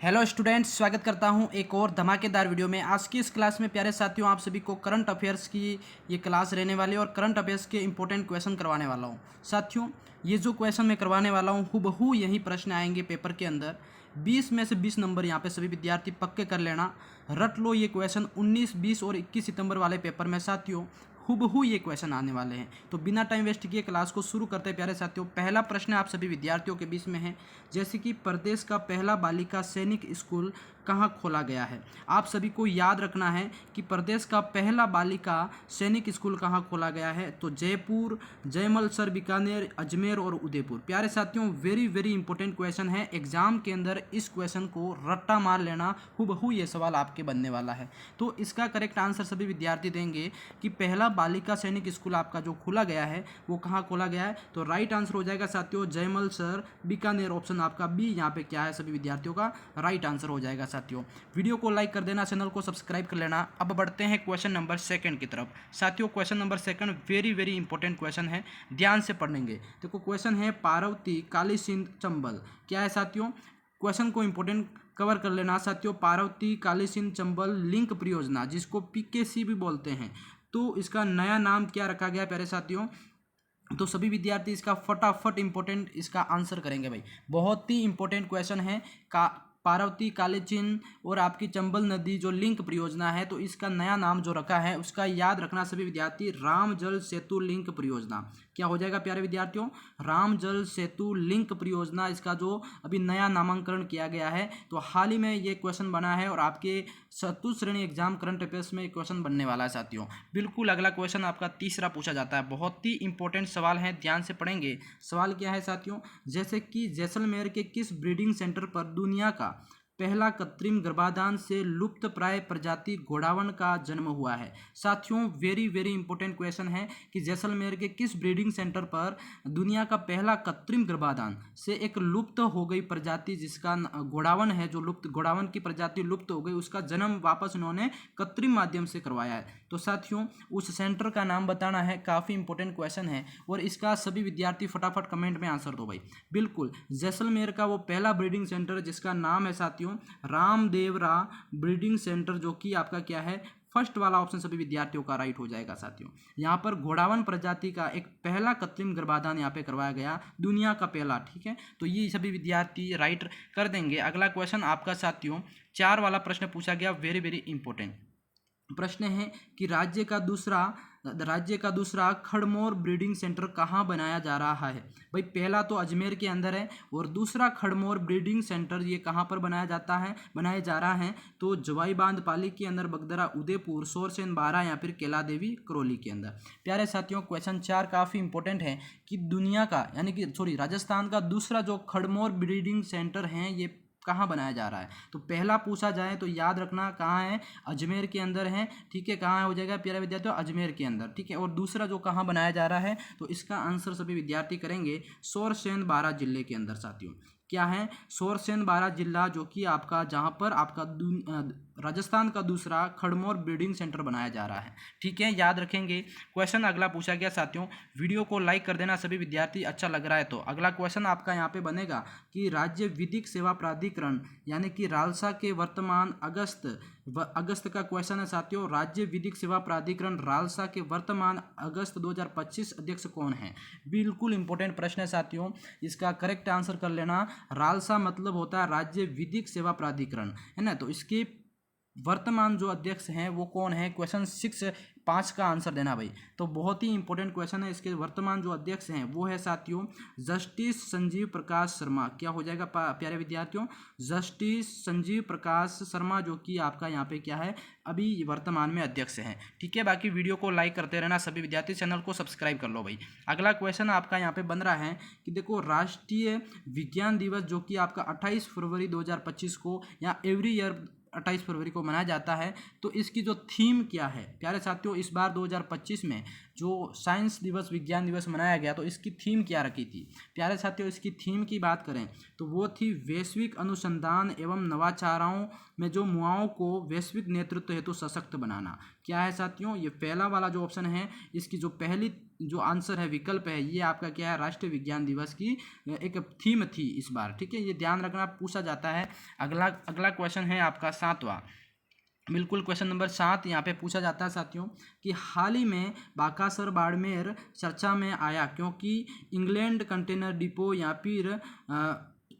Hello students, स्वागत करता हूं एक और धमाकेदार वीडियो में। आज की इस क्लास में प्यारे साथियों आप सभी को करंट अफेयर्स की ये क्लास रहने वाली है और करंट अफेयर्स के इंपॉर्टेंट क्वेश्चन करवाने वाला हूं। साथियों, ये जो क्वेश्चन मैं करवाने वाला हूं हूबहू यही प्रश्न आएंगे पेपर के अंदर। 20 में से 20 नंबर यहाँ पे सभी विद्यार्थी पक्के कर लेना, रट लो ये क्वेश्चन 19, 20 और 21 सितंबर वाले पेपर में साथियों हूबहू ये क्वेश्चन आने वाले हैं। तो बिना टाइम वेस्ट किए क्लास को शुरू करते हैं प्यारे साथियों। पहला प्रश्न आप सभी विद्यार्थियों के बीच में है, जैसे कि प्रदेश का पहला बालिका सैनिक स्कूल कहाँ खोला गया है। आप सभी को याद रखना है कि प्रदेश का पहला बालिका सैनिक स्कूल कहाँ खोला गया है। तो जयपुर, जयमलसर, बीकानेर, अजमेर और उदयपुर। प्यारे साथियों, वेरी वेरी इंपॉर्टेंट क्वेश्चन है। एग्जाम के अंदर इस क्वेश्चन को रट्टा मार लेना, हूबहू ये सवाल आपके बनने वाला है। तो इसका करेक्ट आंसर सभी विद्यार्थी देंगे कि पहला बालिका सैनिक स्कूल आपका जो खोला गया है वो कहाँ खोला गया है। तो राइट आंसर हो जाएगा साथियों जयमलसर, बीकानेर। ऑप्शन आपका बी यहाँ पे क्या है सभी विद्यार्थियों का राइट आंसर हो जाएगा साथियों। वीडियो को लाइक कर देना, चैनल को सब्सक्राइब कर लेना। अब बढ़ते हैं क्वेश्चन नंबर 2 की तरफ। साथियों, question number 2 very very important question है, ध्यान से पढ़ेंगे। देखो क्वेश्चन है पार्वती, काली सिंध, चंबल। क्या है साथियों, क्वेश्चन को इंपॉर्टेंट कवर कर लेना साथियों। पार्वती, काली सिंध, चंबल लिंक परियोजना, जिसको पीकेसी भी बोलते हैं, तो इसका नया नाम क्या रखा गया प्यारे साथियों। तो सभी विद्यार्थी इसका फटाफट इंपॉर्टेंट इसका आंसर करेंगे भाई। बहुत ही इंपॉर्टेंट क्वेश्चन है। का पार्वती, काली सिंध और आपकी चंबल नदी जो लिंक परियोजना है, तो इसका नया नाम जो रखा है उसका याद रखना सभी विद्यार्थी, राम जल सेतु लिंक परियोजना। क्या हो जाएगा प्यारे विद्यार्थियों, राम जल सेतु लिंक परियोजना इसका जो अभी नया नामांकन किया गया है। तो हाल ही में ये क्वेश्चन बना है और आपके चतुर्थ श्रेणी एग्जाम करंट अफेयर्स में क्वेश्चन बनने वाला है साथियों। बिल्कुल अगला क्वेश्चन आपका तीसरा पूछा जाता है, बहुत ही इंपॉर्टेंट सवाल है, ध्यान से पढ़ेंगे। सवाल क्या है साथियों, जैसे कि जैसलमेर के किस ब्रीडिंग सेंटर पर दुनिया का पहला कृत्रिम गर्भाधान से लुप्त प्राय प्रजाति घोड़ावन का जन्म हुआ है। साथियों, वेरी वेरी इंपॉर्टेंट क्वेश्चन है कि जैसलमेर के किस ब्रीडिंग सेंटर पर दुनिया का पहला कृत्रिम गर्भाधान से एक लुप्त हो गई प्रजाति जिसका घोड़ावन है, जो लुप्त घोड़ावन की प्रजाति लुप्त हो गई, उसका जन्म वापस उन्होंने कृत्रिम माध्यम से करवाया है। तो साथियों, उस सेंटर का नाम बताना है, काफ़ी इंपॉर्टेंट क्वेश्चन है और इसका सभी विद्यार्थी फटाफट कमेंट में आंसर दो भाई। बिल्कुल जैसलमेर का वो पहला ब्रीडिंग सेंटर जिसका नाम है साथियों रामदेवरा ब्रीडिंग सेंटर, जो कि आपका क्या है, फर्स्ट वाला ऑप्शन सभी विद्यार्थियों का राइट हो जाएगा साथियों। यहाँ पर घोड़ावन प्रजाति का एक पहला कृत्रिम गर्भाधान यहाँ पे करवाया गया, दुनिया का पहला। ठीक है, तो ये सभी विद्यार्थी राइट कर देंगे। अगला क्वेश्चन आपका साथियों 4 वाला प्रश्न पूछा गया, वेरी वेरी इंपॉर्टेंट प्रश्न है कि राज्य का दूसरा खड़मोर ब्रीडिंग सेंटर कहाँ बनाया जा रहा है। भाई पहला तो अजमेर के अंदर है और दूसरा खड़मोर ब्रीडिंग सेंटर ये कहाँ पर बनाया जा रहा है। तो जवाई बांध पाली के अंदर, बगदरा उदयपुर, सोरसेन बारा या फिर केला देवी करौली के अंदर। प्यारे साथियों, क्वेश्चन 4 काफ़ी इंपॉर्टेंट है कि दुनिया का यानी कि राजस्थान का दूसरा जो खड़मोर ब्रीडिंग सेंटर है ये कहाँ बनाया जा रहा है। तो पहला पूछा जाए तो याद रखना कहाँ है, अजमेर के अंदर है। ठीक है, कहाँ हो जाएगा प्यारे विद्यार्थियों, अजमेर के अंदर। ठीक है, और दूसरा जो कहाँ बनाया जा रहा है तो इसका आंसर सभी विद्यार्थी करेंगे सोरसेन बारा जिले के अंदर साथियों। क्या है, सोरसेन बारा जिला, जो कि आपका जहाँ पर आपका राजस्थान का दूसरा खड़मोर ब्रीडिंग सेंटर बनाया जा रहा है। ठीक है, याद रखेंगे। क्वेश्चन अगला पूछा गया साथियों, वीडियो को लाइक कर देना सभी विद्यार्थी, अच्छा लग रहा है तो। अगला क्वेश्चन आपका यहाँ पे बनेगा कि राज्य विधिक सेवा प्राधिकरण यानी कि रालसा के वर्तमान अगस्त का क्वेश्चन है साथियों। राज्य विधिक सेवा प्राधिकरण रालसा के वर्तमान अगस्त 2025 अध्यक्ष कौन है। बिल्कुल इंपॉर्टेंट प्रश्न है साथियों, इसका करेक्ट आंसर कर लेना। रालसा मतलब होता है राज्य विधिक सेवा प्राधिकरण, है ना। तो इसके वर्तमान जो अध्यक्ष हैं वो कौन है, क्वेश्चन 5 का आंसर देना भाई। तो बहुत ही इंपॉर्टेंट क्वेश्चन है। इसके वर्तमान जो अध्यक्ष हैं वो है साथियों जस्टिस संजीव प्रकाश शर्मा। क्या हो जाएगा प्यारे विद्यार्थियों, जस्टिस संजीव प्रकाश शर्मा, जो कि आपका यहाँ पे क्या है अभी वर्तमान में अध्यक्ष हैं। ठीक है, बाकी वीडियो को लाइक करते रहना सभी विद्यार्थी, चैनल को सब्सक्राइब कर लो भाई। अगला क्वेश्चन आपका यहाँ पे बन रहा है कि देखो राष्ट्रीय विज्ञान दिवस जो कि आपका 28 फरवरी 2025 को या एवरी ईयर 28 फरवरी को मनाया जाता है, तो इसकी जो थीम क्या है प्यारे साथियों। इस बार 2025 में जो साइंस दिवस, विज्ञान दिवस मनाया गया, तो इसकी थीम क्या रखी थी प्यारे साथियों। इसकी थीम की बात करें तो वो थी वैश्विक अनुसंधान एवं नवाचारों में जो युवाओं को वैश्विक नेतृत्व हेतु सशक्त बनाना। क्या है साथियों, ये पहला वाला जो ऑप्शन है, इसकी जो पहली जो आंसर है, विकल्प है, ये आपका क्या है, राष्ट्रीय विज्ञान दिवस की एक थीम थी इस बार। ठीक है, ये ध्यान रखना, पूछा जाता है। अगला क्वेश्चन है आपका 7वां, बिल्कुल क्वेश्चन नंबर 7 यहाँ पे पूछा जाता है साथियों कि हाल ही में बाकासर बाड़मेर चर्चा में आया क्योंकि इंग्लैंड कंटेनर डिपो या फिर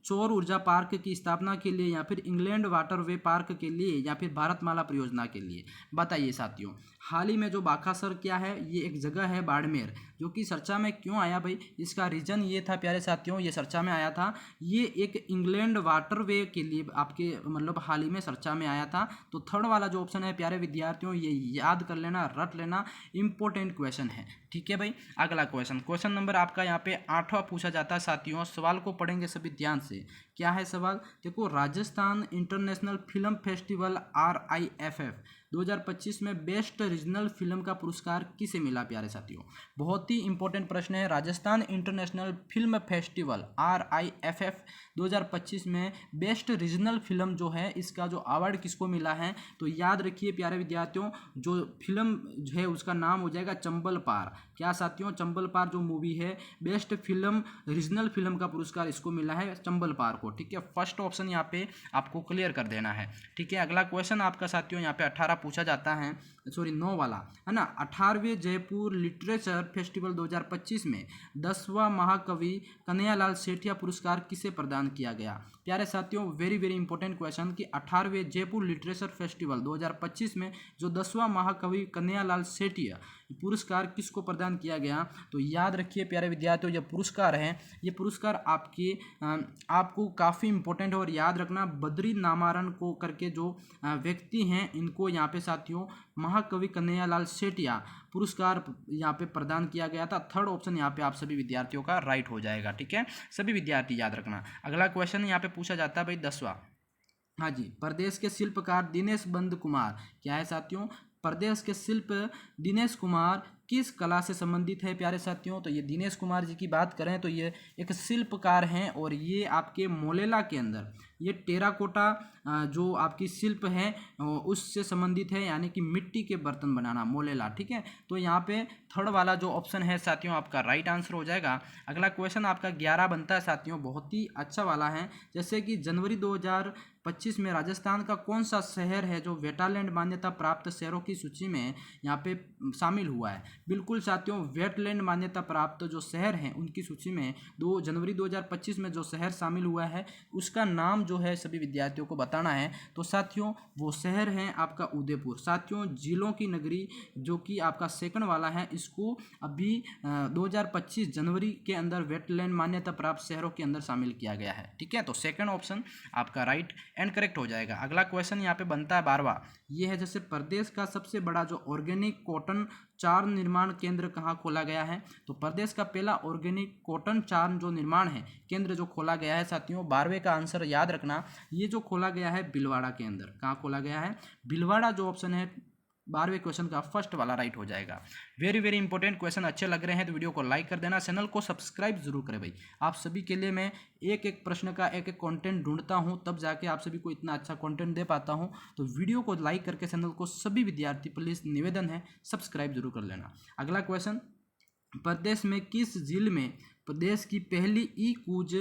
सौर ऊर्जा पार्क की स्थापना के लिए, या फिर इंग्लैंड वाटरवे पार्क के लिए, या फिर भारतमाला परियोजना के लिए। बताइए साथियों, हाल ही में जो बाकासर क्या है, ये एक जगह है बाड़मेर, जो कि चर्चा में क्यों आया भाई, इसका रीजन ये था प्यारे साथियों, ये चर्चा में आया था, ये एक इंग्लैंड वाटरवे के लिए आपके मतलब हाल ही में चर्चा में आया था। तो थर्ड वाला जो ऑप्शन है प्यारे विद्यार्थियों, ये याद कर लेना, रट लेना, इंपॉर्टेंट क्वेश्चन है। ठीक है भाई, अगला क्वेश्चन नंबर आपका यहाँ पे 8वां पूछा जाता है साथियों। सवाल को पढ़ेंगे सभी ध्यान से। क्या है सवाल, देखो, Rajasthan international film festival RIFF 2025 में बेस्ट रीजनल फिल्म का पुरस्कार किसे मिला प्यारे साथियों। बहुत ही इंपॉर्टेंट प्रश्न है। Rajasthan international film festival RIFF 2025 में बेस्ट रीजनल फिल्म जो है, इसका जो अवार्ड किसको मिला है, तो याद रखिए प्यारे विद्यार्थियों, जो फिल्म जो है उसका नाम हो जाएगा चंबल पार। क्या साथियों, चंबल पार जो मूवी है, बेस्ट फिल्म रीजनल फिल्म का पुरस्कार इसको मिला है, चंबल पार को। ठीक है, फर्स्ट ऑप्शन यहाँ पे आपको क्लियर कर देना है। ठीक है, अगला क्वेश्चन आपका साथियों यहाँ पे 18 पूछा जाता है, सॉरी 9 वाला है ना। 18वें जयपुर लिटरेचर फेस्टिवल 2025 में 10वां महाकवि कन्हैयालाल सेठिया पुरस्कार किसे प्रदान किया गया। प्यारे साथियों, वेरी वेरी इंपॉर्टेंट क्वेश्चन कि 18वें जयपुर लिटरेचर फेस्टिवल 2025 में जो 10वां महाकवि कन्हैयालाल सेठिया पुरस्कार किसको प्रदान किया गया, तो याद रखिए प्यारे विद्यार्थियों, ये पुरस्कार है, ये पुरस्कार आपको काफ़ी इंपॉर्टेंट है। और याद रखना, बद्री नामारण को करके जो व्यक्ति हैं, इनको यहाँ पे साथियों महाकवि कन्हैयालाल सेठिया पुरस्कार यहाँ पे प्रदान किया गया था। थर्ड ऑप्शन यहाँ पे आप सभी विद्यार्थियों का राइट हो जाएगा। ठीक है, सभी विद्यार्थी याद रखना। अगला क्वेश्चन यहाँ पे पूछा जाता है भाई 10वां, हाँ जी, प्रदेश के शिल्पकार दिनेश बंद कुमार, क्या है साथियों, प्रदेश के शिल्प दिनेश कुमार किस कला से संबंधित है प्यारे साथियों। तो ये दिनेश कुमार जी की बात करें तो ये एक शिल्पकार हैं, और ये आपके मोलेला के अंदर ये टेराकोटा जो आपकी शिल्प है उससे संबंधित है, यानी कि मिट्टी के बर्तन बनाना, मोलेला। ठीक है, तो यहाँ पे थर्ड वाला जो ऑप्शन है साथियों आपका राइट आंसर हो जाएगा। अगला क्वेश्चन आपका 11 बनता है साथियों, बहुत ही अच्छा वाला है। जैसे कि जनवरी 2025 में राजस्थान का कौन सा शहर है जो वेटालैंड मान्यता प्राप्त शहरों की सूची में यहाँ पे शामिल हुआ है। बिल्कुल साथियों, वेटलैंड मान्यता प्राप्त जो शहर हैं उनकी सूची में 2 जनवरी 2025 में जो शहर शामिल हुआ है, उसका नाम जो है सभी विद्यार्थियों को बताना है। तो साथियों वो शहर है आपका उदयपुर। साथियों, जिलों की नगरी जो कि आपका सेकंड वाला है, इसको अभी 2025 जनवरी के अंदर वेटलैंड मान्यता प्राप्त शहरों के अंदर शामिल किया गया है। ठीक है, तो सेकंड ऑप्शन आपका राइट एंड करेक्ट हो जाएगा। अगला क्वेश्चन यहाँ पे बनता है 12वां, ये है जैसे प्रदेश का सबसे बड़ा जो ऑर्गेनिक कॉटन चार्म निर्माण केंद्र कहाँ खोला गया है। तो प्रदेश का पहला ऑर्गेनिक कॉटन चार्म जो निर्माण है केंद्र जो खोला गया है साथियों, 12वें का आंसर याद रखना, ये जो खोला गया है भिलवाड़ा के अंदर। कहाँ खोला गया है, भिलवाड़ा, जो ऑप्शन है 12वें क्वेश्चन का फर्स्ट वाला राइट हो जाएगा। वेरी वेरी इंपॉर्टेंट क्वेश्चन, अच्छे लग रहे हैं तो वीडियो को लाइक कर देना, चैनल को सब्सक्राइब जरूर करें भाई। आप सभी के लिए मैं एक एक प्रश्न का एक एक कंटेंट ढूंढता हूं, तब जाके आप सभी को इतना अच्छा कंटेंट दे पाता हूं। तो वीडियो को लाइक करके चैनल को सभी विद्यार्थी प्लीज निवेदन है सब्सक्राइब जरूर कर लेना। अगला क्वेश्चन, प्रदेश में किस झील में प्रदेश की पहली ई कूज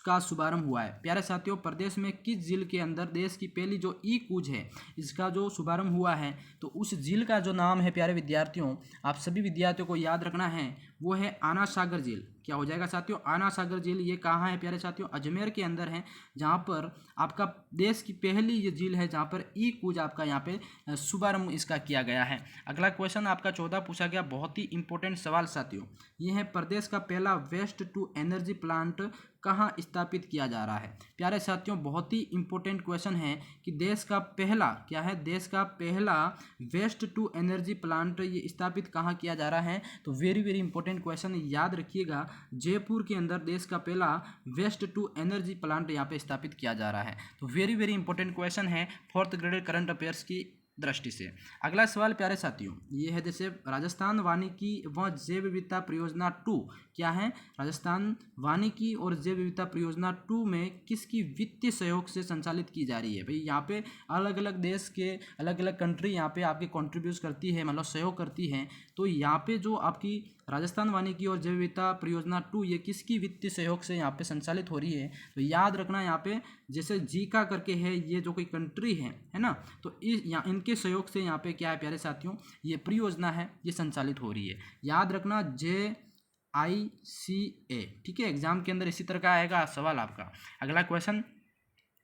का शुभारंभ हुआ है। प्यारे साथियों, प्रदेश में किस झील के अंदर देश की पहली जो ई कूज है इसका जो शुभारंभ हुआ है, तो उस झील का जो नाम है प्यारे विद्यार्थियों, आप सभी विद्यार्थियों को याद रखना है, वो है आना सागर झील। क्या हो जाएगा साथियों, आना सागर झील। ये कहाँ है प्यारे साथियों, अजमेर के अंदर है, जहाँ पर आपका देश की पहली ये झील है जहाँ पर ई कूज आपका यहाँ पे शुभारंभ इसका किया गया है। अगला क्वेश्चन आपका 14 पूछा गया, बहुत ही इंपॉर्टेंट सवाल साथियों, ये है प्रदेश का पहला वेस्ट टू एनर्जी प्लांट कहाँ स्थापित किया जा रहा है। प्यारे साथियों, बहुत ही इंपॉर्टेंट क्वेश्चन है कि देश का पहला क्या है, देश का पहला वेस्ट टू एनर्जी प्लांट ये स्थापित कहाँ किया जा रहा है। तो वेरी वेरी इंपॉर्टेंट क्वेश्चन, याद रखिएगा, जयपुर के अंदर देश का पहला वेस्ट टू एनर्जी प्लांट यहाँ पे स्थापित किया जा रहा है। तो वेरी वेरी इंपॉर्टेंट क्वेश्चन है 4th ग्रेड करंट अफेयर्स की दृष्टि से। अगला सवाल प्यारे साथियों, ये है जैसे राजस्थान वानिकी व जैव विविधता परियोजना 2, क्या है, राजस्थान वानिकी और जैव विविधता परियोजना 2 में किसकी वित्तीय सहयोग से संचालित की जा रही है। भाई यहाँ पे अलग अलग देश के अलग अलग कंट्री यहाँ पे आपके कंट्रीब्यूट करती है, मतलब सहयोग करती है। तो यहाँ पे जो आपकी राजस्थान वानिकी और जैव विविधता परियोजना 2 ये किसकी वित्तीय सहयोग से यहाँ पे संचालित हो रही है? तो याद रखना यहाँ पे जैसे जीका करके है, ये जो कोई कंट्री है ना, तो यहाँ इनके सहयोग से यहाँ पे क्या है प्यारे साथियों, ये परियोजना है ये संचालित हो रही है। याद रखना JICA, ठीक है, एग्जाम के अंदर इसी तरह का आएगा सवाल आपका। अगला क्वेश्चन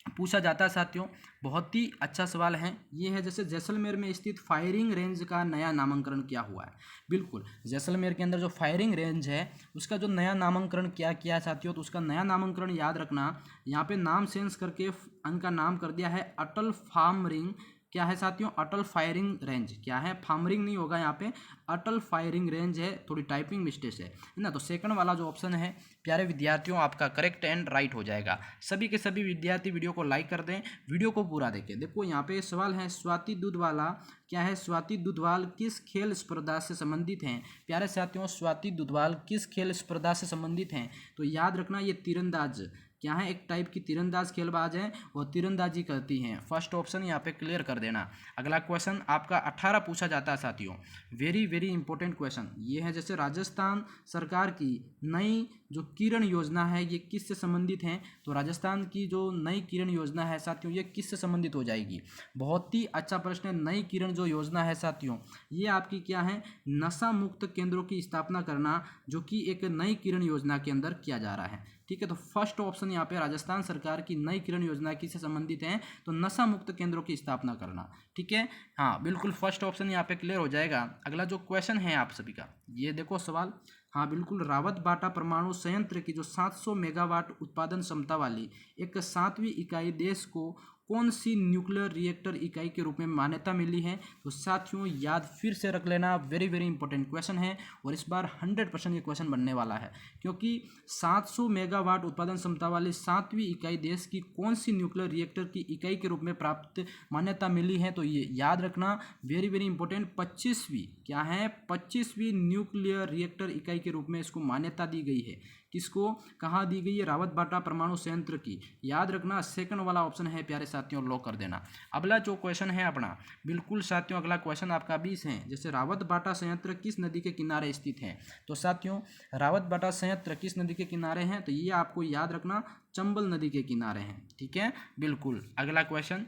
पूछा जाता है साथियों, बहुत ही अच्छा सवाल है ये है, जैसे जैसलमेर में स्थित फायरिंग रेंज का नया नामकरण क्या हुआ है? बिल्कुल, जैसलमेर के अंदर जो फायरिंग रेंज है उसका जो नया नामकरण क्या किया है साथियों, तो उसका नया नामकरण याद रखना, यहाँ पे नाम चेंज करके उनका नाम कर दिया है अटल फार्मरिंग, क्या है साथियों, अटल फायरिंग रेंज, क्या है, फार्मरिंग नहीं होगा यहाँ पे, अटल फायरिंग रेंज है, थोड़ी टाइपिंग मिस्टेक है ना। तो सेकंड वाला जो ऑप्शन है प्यारे विद्यार्थियों आपका करेक्ट एंड राइट हो जाएगा। सभी के सभी विद्यार्थी वीडियो को लाइक कर दें, वीडियो को पूरा देखें। देखो यहाँ पे सवाल है, स्वाति दुधवाला, क्या है, स्वाति दुधवाल किस खेल स्पर्धा से संबंधित हैं? प्यारे साथियों, स्वाति दुधवाल किस खेल स्पर्धा से संबंधित हैं? तो याद रखना ये तीरंदाज, क्या है, एक टाइप की तीरंदाज खेलबाज है और तीरंदाजी करती हैं। फर्स्ट ऑप्शन यहाँ पे क्लियर कर देना। अगला क्वेश्चन आपका 18 पूछा जाता है साथियों, वेरी वेरी इंपॉर्टेंट क्वेश्चन ये है, जैसे राजस्थान सरकार की नई जो किरण योजना है ये किससे संबंधित है? तो राजस्थान की जो नई किरण योजना है साथियों ये किससे संबंधित हो जाएगी? बहुत ही अच्छा प्रश्न है। नई किरण जो योजना है साथियों ये आपकी क्या है, नशा मुक्त केंद्रों की स्थापना करना, जो कि एक नई किरण योजना के अंदर किया जा रहा है, ठीक है। तो फर्स्ट ऑप्शन यहाँ पे राजस्थान सरकार की नई किरण योजना किससे संबंधित है? तो नशा मुक्त केंद्रों की स्थापना करना, ठीक है। हाँ बिल्कुल, फर्स्ट ऑप्शन यहाँ पे क्लियर हो जाएगा। अगला जो क्वेश्चन है आप सभी का, ये देखो सवाल, हाँ बिल्कुल, रावत बाटा परमाणु संयंत्र की जो 700 मेगावाट उत्पादन क्षमता वाली एक 7वीं इकाई देश को कौन सी न्यूक्लियर रिएक्टर इकाई के रूप में मान्यता मिली है? तो साथियों याद फिर से रख लेना, वेरी वेरी इंपॉर्टेंट क्वेश्चन है और इस बार 100% ये क्वेश्चन बनने वाला है, क्योंकि 700 मेगावाट उत्पादन क्षमता वाली 7वीं इकाई देश की कौन सी न्यूक्लियर रिएक्टर की इकाई के रूप में प्राप्त मान्यता मिली है? तो ये याद रखना, वेरी वेरी इंपॉर्टेंट, 25वीं, क्या है, 25वीं न्यूक्लियर रिएक्टर इकाई के रूप में इसको मान्यता दी गई है। किसको, कहाँ दी गई है? रावत बाटा परमाणु संयंत्र की। याद रखना सेकंड वाला ऑप्शन है प्यारे साथियों, लॉक कर देना। अगला जो क्वेश्चन है अपना, बिल्कुल साथियों अगला क्वेश्चन आपका 20 है, जैसे रावत बाटा संयंत्र किस नदी के किनारे स्थित है? तो साथियों रावत बाटा संयंत्र किस नदी के किनारे हैं? तो ये आपको याद रखना, चंबल नदी के किनारे हैं, ठीक है, बिल्कुल। अगला क्वेश्चन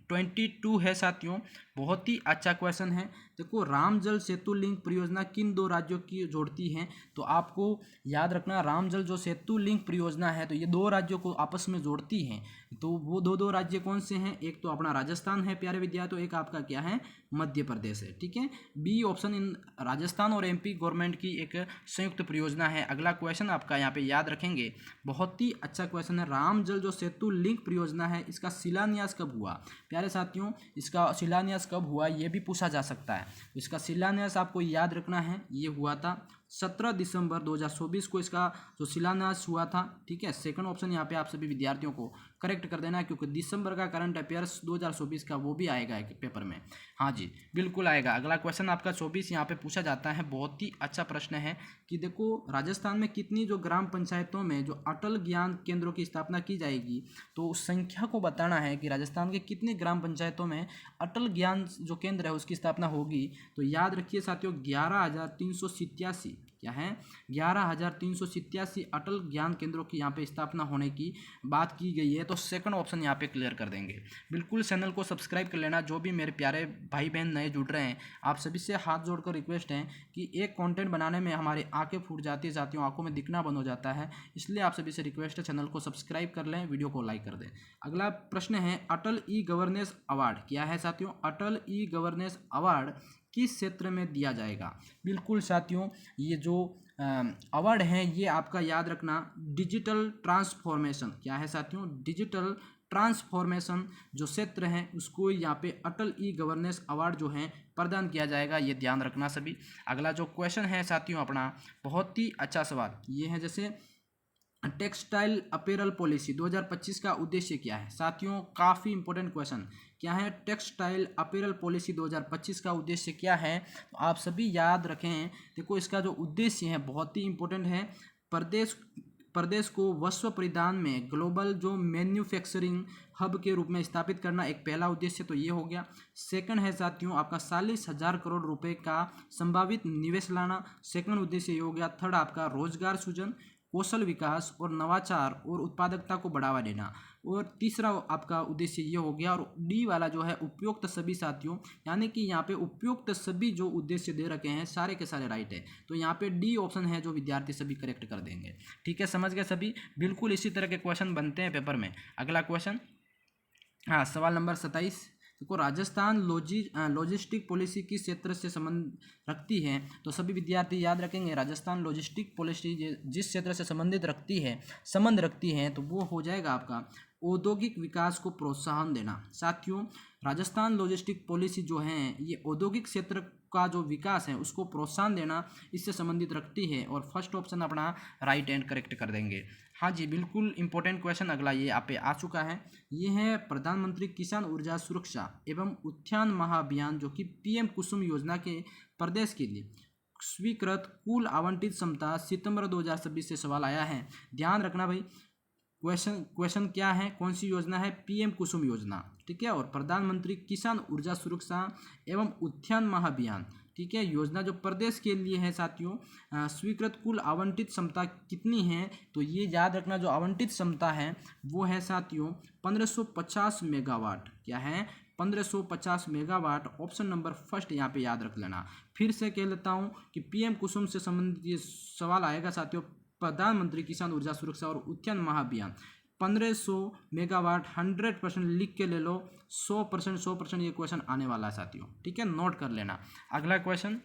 22 है साथियों, बहुत ही अच्छा क्वेश्चन है। देखो, राम जल सेतु लिंक परियोजना किन दो राज्यों की जोड़ती है? तो आपको याद रखना, राम जल जो सेतु लिंक परियोजना है तो ये दो राज्यों को आपस में जोड़ती है। तो वो दो राज्य कौन से हैं? एक तो अपना राजस्थान है प्यारे विद्यार्थियों, एक आपका क्या है, मध्य प्रदेश है, ठीक है। बी ऑप्शन इन राजस्थान और MP गवर्नमेंट की एक संयुक्त परियोजना है। अगला क्वेश्चन आपका यहाँ पे याद रखेंगे, बहुत ही अच्छा क्वेश्चन है, राम जल जो सेतु लिंक परियोजना है इसका शिलान्यास कब हुआ? प्यारे साथियों इसका शिलान्यास कब हुआ ये भी पूछा जा सकता है। इसका शिलान्यास आपको याद रखना है, ये हुआ था 17 दिसंबर 2024 को इसका जो शिलान्यास हुआ था, ठीक है। सेकंड ऑप्शन यहाँ पे आप सभी विद्यार्थियों को करेक्ट कर देना, क्योंकि दिसंबर का करंट अफेयर्स 2024 का वो भी आएगा एक पेपर में, हाँ जी बिल्कुल आएगा। अगला क्वेश्चन आपका 24 यहाँ पे पूछा जाता है, बहुत ही अच्छा प्रश्न है कि देखो राजस्थान में कितनी जो ग्राम पंचायतों में जो अटल ज्ञान केंद्रों की स्थापना की जाएगी, तो उस संख्या को बताना है कि राजस्थान के कितने ग्राम पंचायतों में अटल ज्ञान जो केंद्र है उसकी स्थापना होगी। तो याद रखिए साथियों 11,387, क्या है, 11,387 अटल ज्ञान केंद्रों की यहाँ पे स्थापना होने की बात की गई है। तो सेकंड ऑप्शन यहाँ पे क्लियर कर देंगे। बिल्कुल चैनल को सब्सक्राइब कर लेना, जो भी मेरे प्यारे भाई बहन नए जुड़ रहे हैं आप सभी से हाथ जोड़कर रिक्वेस्ट है कि एक कंटेंट बनाने में हमारी आंखें फूट जाती है साथियों, आंखों में दिखना बंद हो जाता है, इसलिए आप सभी से रिक्वेस्ट है चैनल को सब्सक्राइब कर लें, वीडियो को लाइक कर दें। अगला प्रश्न है, अटल ई गवर्नेंस अवार्ड क्या है साथियों? अटल ई गवर्नेंस अवार्ड किस क्षेत्र में दिया जाएगा? बिल्कुल साथियों ये जो अवार्ड है ये आपका याद रखना, डिजिटल ट्रांसफॉर्मेशन, क्या है साथियों, डिजिटल ट्रांसफॉर्मेशन जो क्षेत्र है उसको यहाँ पे अटल ई गवर्नेंस अवार्ड जो है प्रदान किया जाएगा, ये ध्यान रखना सभी। अगला जो क्वेश्चन है साथियों अपना, बहुत ही अच्छा सवाल ये है, जैसे टेक्सटाइल अपीयरल पॉलिसी 2025 का उद्देश्य क्या है? साथियों काफ़ी इंपॉर्टेंट क्वेश्चन, क्या है, टेक्सटाइल अपीयरल पॉलिसी 2025 का उद्देश्य क्या है? तो आप सभी याद रखें, देखो इसका जो उद्देश्य है बहुत ही इंपॉर्टेंट है, प्रदेश प्रदेश को विश्व परिधान में ग्लोबल जो मैन्युफैक्चरिंग हब के रूप में स्थापित करना एक पहला उद्देश्य तो ये हो गया। सेकंड है साथियों आपका 40,000 करोड़ रुपए का संभावित निवेश लाना, सेकंड उद्देश्य ये हो गया। थर्ड आपका रोजगार सृजन, कौशल विकास और नवाचार और उत्पादकता को बढ़ावा देना, और तीसरा आपका उद्देश्य ये हो गया। और डी वाला जो है उपयुक्त सभी साथियों, यानी कि यहाँ पे उपयुक्त सभी जो उद्देश्य दे रखे हैं सारे के सारे राइट है, तो यहाँ पे डी ऑप्शन है जो विद्यार्थी सभी करेक्ट कर देंगे। ठीक है, समझ गए सभी। बिल्कुल इसी तरह के क्वेश्चन बनते हैं पेपर में। अगला क्वेश्चन, हाँ, सवाल नंबर 27 देखो, राजस्थान लॉजिस्टिक पॉलिसी किस क्षेत्र से संबंध रखती है? तो सभी विद्यार्थी याद रखेंगे, राजस्थान लॉजिस्टिक पॉलिसी जिस क्षेत्र से संबंध रखती है तो वो हो जाएगा आपका औद्योगिक विकास को प्रोत्साहन देना। साथियों, राजस्थान लॉजिस्टिक पॉलिसी जो है ये औद्योगिक क्षेत्र का जो विकास है उसको प्रोत्साहन देना, इससे संबंधित रखती है, और फर्स्ट ऑप्शन अपना राइट एंड करेक्ट कर देंगे। हाँ जी, बिल्कुल इंपॉर्टेंट क्वेश्चन अगला ये आप पे आ चुका है। ये है प्रधानमंत्री किसान ऊर्जा सुरक्षा एवं उत्थान महाअभियान, जो कि पीएम कुसुम योजना के प्रदेश के लिए स्वीकृत कुल आवंटित क्षमता सितंबर 2026 से सवाल आया है। ध्यान रखना भाई, क्वेश्चन क्या है, कौन सी योजना है? पीएम कुसुम योजना, ठीक है, और प्रधानमंत्री किसान ऊर्जा सुरक्षा एवं उत्थान महाअभियान, ठीक है, योजना जो प्रदेश के लिए है साथियों। स्वीकृत कुल आवंटित क्षमता कितनी है? तो ये याद रखना, जो आवंटित क्षमता है वो है साथियों 1550 मेगावाट। क्या है? 1550 मेगावाट। ऑप्शन नंबर फर्स्ट यहाँ पे याद रख लेना। फिर से कह लेता हूँ कि पीएम कुसुम से संबंधित ये सवाल आएगा साथियों, प्रधानमंत्री किसान ऊर्जा सुरक्षा और उत्थान महाअभियान 1500 मेगावाट 100% लिख के ले लो। 100% ये क्वेश्चन आने वाला है साथियों, ठीक है, नोट कर लेना। अगला क्वेश्चन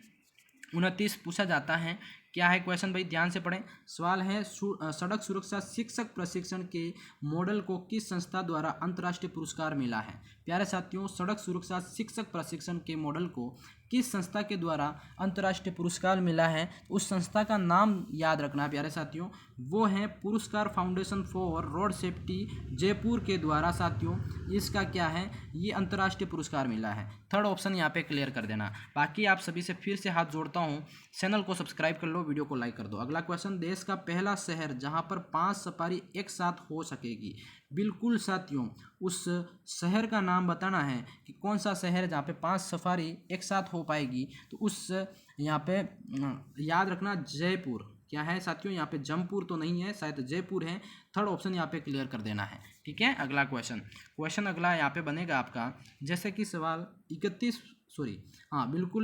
29 पूछा जाता है। क्या है क्वेश्चन भाई, ध्यान से पढ़ें। सवाल है, सड़क सुरक्षा शिक्षक प्रशिक्षण के मॉडल को किस संस्था द्वारा अंतर्राष्ट्रीय पुरस्कार मिला है? प्यारे साथियों, सड़क सुरक्षा शिक्षक प्रशिक्षण के मॉडल को किस संस्था के द्वारा अंतर्राष्ट्रीय पुरस्कार मिला है? उस संस्था का नाम याद रखना प्यारे साथियों, वो है पुरस्कार foundation for road safety Jaipur के द्वारा साथियों इसका क्या है, ये अंतर्राष्ट्रीय पुरस्कार मिला है। थर्ड ऑप्शन यहाँ पे क्लियर कर देना। बाकी आप सभी से फिर से हाथ जोड़ता हूँ, चैनल को सब्सक्राइब कर लो, वीडियो को लाइक कर दो। अगला क्वेश्चन, देश का पहला शहर जहाँ पर 5 सफारी एक साथ हो सकेगी। बिल्कुल साथियों, उस शहर का नाम बताना है कि कौन सा शहर जहाँ पे 5 सफारी एक साथ हो पाएगी। तो उस यहाँ पे याद रखना जयपुर। क्या है साथियों, यहाँ पे जमपुर तो नहीं है, शायद जयपुर है। थर्ड ऑप्शन यहाँ पे क्लियर कर देना है, ठीक है। अगला क्वेश्चन अगला यहाँ पे बनेगा आपका, जैसे कि सवाल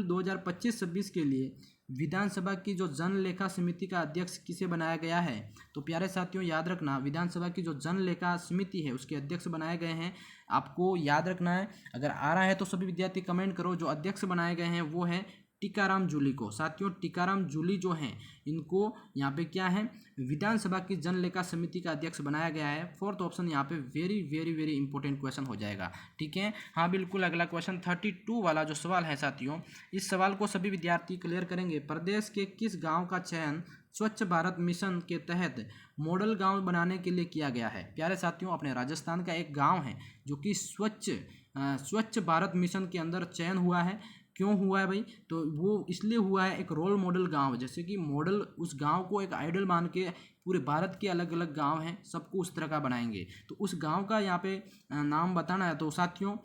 2025-26 के लिए विधानसभा की जो जन लेखा समिति का अध्यक्ष किसे बनाया गया है? तो प्यारे साथियों याद रखना, विधानसभा की जो जन लेखा समिति है उसके अध्यक्ष बनाए गए हैं। आपको याद रखना है, अगर आ रहा है तो सभी विद्यार्थी कमेंट करो। जो अध्यक्ष बनाए गए हैं वो है टीकाराम जूली को। साथियों, टीकाराम जूली जो हैं इनको यहाँ पे क्या है, विधानसभा की जन लेखा समिति का अध्यक्ष बनाया गया है। फोर्थ ऑप्शन यहाँ पे very very very important question हो जाएगा, ठीक है। हाँ बिल्कुल, अगला क्वेश्चन 32 वाला जो सवाल है साथियों, इस सवाल को सभी विद्यार्थी क्लियर करेंगे। प्रदेश के किस गाँव का चयन स्वच्छ भारत मिशन के तहत मॉडल गाँव बनाने के लिए किया गया है? प्यारे साथियों, अपने राजस्थान का एक गाँव है जो कि स्वच्छ भारत मिशन के अंदर चयन हुआ है। क्यों हुआ है भाई? तो वो इसलिए हुआ है, एक रोल मॉडल गांव, जैसे कि मॉडल उस गांव को एक आइडल मान के पूरे भारत के अलग अलग गांव हैं सबको उस तरह का बनाएंगे। तो उस गांव का यहाँ पे नाम बताना है। तो साथियों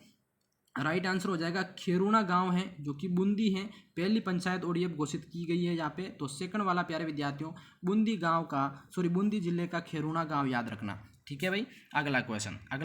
राइट आंसर हो जाएगा खेरुणा गांव है, जो कि बूंदी है। पहली पंचायत ओडीएफ घोषित की गई है यहाँ पे। तो सेकंड वाला प्यारे विद्यार्थियों, बूंदी जिले का खेरुणा गाँव याद रखना, ठीक है भाई। अगला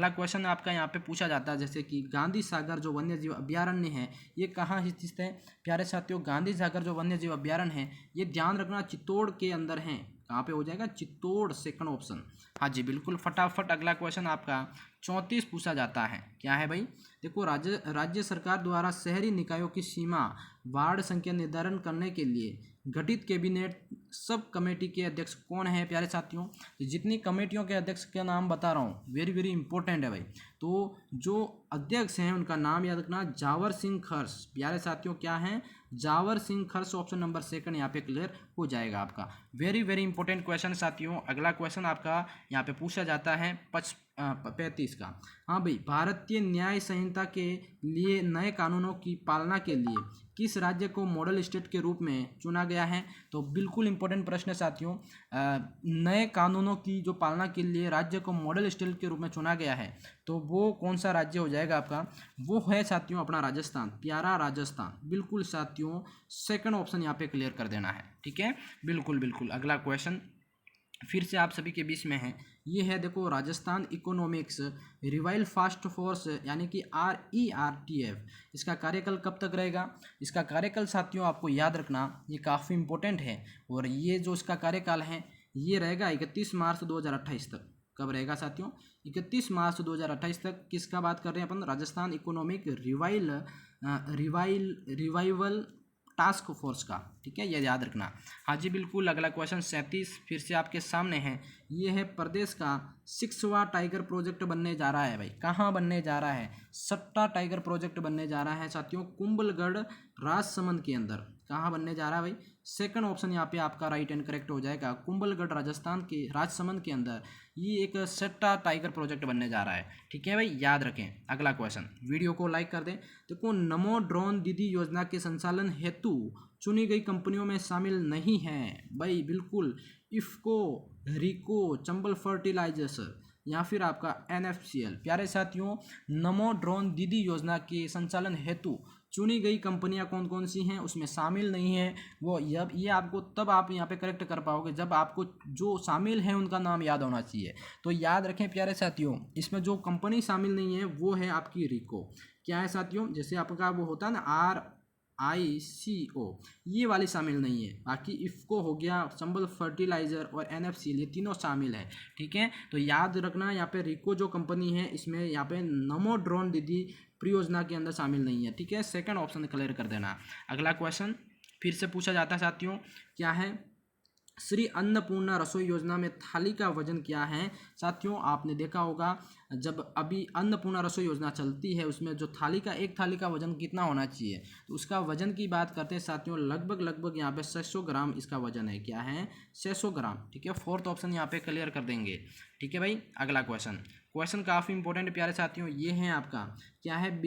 क्वेश्चन आपका यहाँ पे पूछा जाता है, जैसे कि गांधी सागर जो वन्य जीव अभ्यारण्य है ये कहाँ स्थित है? प्यारे साथियों, गांधी सागर जो वन्य जीव अभ्यारण्य है ये ध्यान रखना चित्तौड़ के अंदर है। कहाँ पे हो जाएगा? Chittor, second option. हाँ जी बिल्कुल, फटाफट अगला क्वेश्चन आपका 34 पूछा जाता है। क्या है भाई? देखो, राज्य सरकार द्वारा शहरी निकायों की सीमा वार्ड संख्या निर्धारण करने के लिए गठित कैबिनेट सब कमेटी के अध्यक्ष कौन है? प्यारे साथियों, जितनी कमेटियों के अध्यक्ष का नाम बता रहा हूँ वेरी वेरी इंपॉर्टेंट है भाई। तो जो अध्यक्ष हैं उनका नाम याद रखना, जावर सिंह खर्स। प्यारे साथियों क्या है? जावर सिंह खर्स। ऑप्शन नंबर सेकंड यहाँ पे क्लियर हो जाएगा आपका। वेरी वेरी इंपॉर्टेंट क्वेश्चन साथियों। अगला क्वेश्चन आपका यहाँ पे पूछा जाता है 35 का। हाँ भाई, भारतीय न्याय संहिता के लिए नए कानूनों की पालना के लिए किस राज्य को मॉडल स्टेट के रूप में चुना गया है? तो बिल्कुल इंपॉर्टेंट प्रश्न है साथियों। नए कानूनों की जो पालना के लिए राज्य को मॉडल स्टेट के रूप में चुना गया है, तो वो कौन सा राज्य हो जाएगा आपका? वो है साथियों अपना राजस्थान, प्यारा राजस्थान। बिल्कुल साथियों, सेकंड ऑप्शन यहाँ पे क्लियर कर देना है, ठीक है। बिल्कुल बिल्कुल। अगला क्वेश्चन फिर से आप सभी के बीच में है, ये है देखो, Rajasthan economics revival fast force यानी कि RERTF, इसका कार्यकाल कब तक रहेगा? इसका कार्यकाल साथियों आपको याद रखना, ये काफ़ी इंपॉर्टेंट है, और ये जो इसका कार्यकाल है ये रहेगा 31 मार्च 2028 तक। कब रहेगा साथियों? 31 मार्च 2028 तक। किसका बात कर रहे हैं अपन? Rajasthan economic revival task force का, ठीक है, ये याद रखना। हाँ जी बिल्कुल। अगला क्वेश्चन 37 फिर से आपके सामने है, ये है प्रदेश का 6वां टाइगर प्रोजेक्ट बनने जा रहा है भाई। कहाँ बनने जा रहा है? 6वां टाइगर प्रोजेक्ट बनने जा रहा है साथियों, कुंभलगढ़ राजसमंद के अंदर। कहाँ बनने जा रहा है भाई? सेकंड ऑप्शन यहाँ पे आपका राइट एंड करेक्ट हो जाएगा, कुंभलगढ़ राजस्थान के राजसमंद के अंदर ये एक 6वां टाइगर प्रोजेक्ट बनने जा रहा है, ठीक है भाई, याद रखें। अगला क्वेश्चन, वीडियो को लाइक कर दें। देखो, नमो ड्रोन दीदी योजना के संचालन हेतु चुनी गई कंपनियों में शामिल नहीं है भाई। बिल्कुल, इफ्को, रिको, चंबल फर्टिलाइजर्स या फिर आपका NFCL। प्यारे साथियों, नमो ड्रोन दीदी योजना के संचालन हेतु चुनी गई कंपनियां कौन कौन सी हैं उसमें शामिल नहीं है वो। ये आपको तब आप यहाँ पे करेक्ट कर पाओगे जब आपको जो शामिल है उनका नाम याद होना चाहिए। तो याद रखें प्यारे साथियों, इसमें जो कंपनी शामिल नहीं है वो है आपकी रिको। क्या है साथियों? जैसे आपका वो होता है ना RICO, ये वाली शामिल नहीं है। बाकी इफ्को हो गया, चंबल फर्टिलाइजर और NFCL, ये तीनों शामिल है, ठीक है। तो याद रखना, यहाँ पे रिको जो कंपनी है इसमें यहाँ पे नमो ड्रोन दीदी परियोजना के अंदर शामिल नहीं है, ठीक है। सेकंड ऑप्शन क्लियर कर देना। अगला क्वेश्चन फिर से पूछा जाता है साथियों, क्या है? श्री अन्नपूर्णा रसोई योजना में थाली का वजन क्या है? साथियों, आपने देखा होगा जब अभी अन्नपूर्णा रसोई योजना चलती है उसमें जो एक थाली का वजन कितना होना चाहिए, तो उसका वजन की बात करते हैं साथियों, लगभग यहाँ पे 600 ग्राम इसका वजन है। क्या है? 600 ग्राम, ठीक है। फोर्थ ऑप्शन यहाँ पे क्लियर कर देंगे, ठीक है भाई। अगला क्वेश्चन काफ़ी इंपॉर्टेंट है प्यारे साथियों, ये है आपका, क्या है?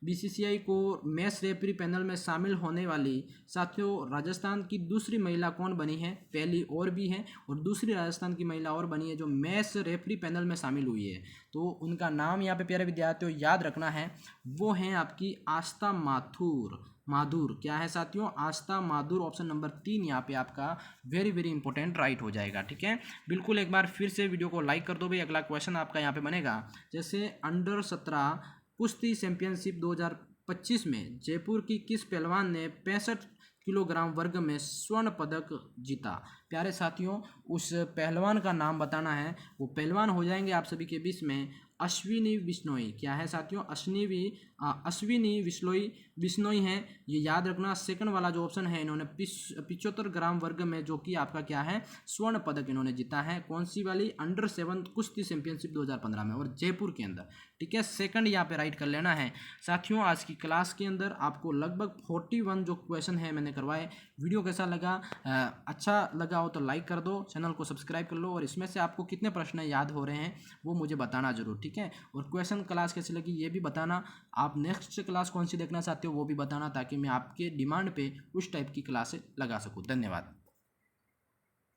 BCCI को मैच रेफरी पैनल में शामिल होने वाली साथियों राजस्थान की दूसरी महिला कौन बनी है? पहली और भी है और दूसरी राजस्थान की महिला और बनी है जो मैच रेफरी पैनल में शामिल हुई है, तो उनका नाम यहाँ पे प्यारे विद्यार्थियों याद रखना है, वो हैं आपकी आस्था माथुर। क्या है साथियों? आस्था माथुर। ऑप्शन नंबर 3 यहाँ पे आपका वेरी वेरी इंपॉर्टेंट राइट हो जाएगा, ठीक है। बिल्कुल, एक बार फिर से वीडियो को लाइक कर दो भाई। अगला क्वेश्चन आपका यहाँ पे बनेगा, जैसे अंडर 17 कुश्ती चैंपियनशिप 2025 में जयपुर की किस पहलवान ने 65 किलोग्राम वर्ग में स्वर्ण पदक जीता? प्यारे साथियों, उस पहलवान का नाम बताना है। वो पहलवान हो जाएंगे आप सभी के बीच में अश्विनी बिश्नोई। क्या है साथियों? अश्विनी बिश्नोई हैं, ये याद रखना। सेकंड वाला जो ऑप्शन है, इन्होंने 75 ग्राम वर्ग में जो कि आपका क्या है, स्वर्ण पदक इन्होंने जीता है। कौन सी वाली? अंडर 7 कुश्ती चैंपियनशिप 2015 में और जयपुर के अंदर, ठीक है। सेकंड यहाँ पे राइट कर लेना है साथियों। आज की क्लास के अंदर आपको लगभग 41 जो क्वेश्चन है मैंने करवाए। वीडियो कैसा लगा? अच्छा लगा हो तो लाइक कर दो, चैनल को सब्सक्राइब कर लो, और इसमें से आपको कितने प्रश्न याद हो रहे हैं वो मुझे बताना जरूर, ठीक है। और क्वेश्चन क्लास कैसी लगी ये भी बताना। आप नेक्स्ट क्लास कौन सी देखना चाहते हो वो भी बताना, ताकि मैं आपके डिमांड पे उस टाइप की क्लासें लगा सकूँ। धन्यवाद।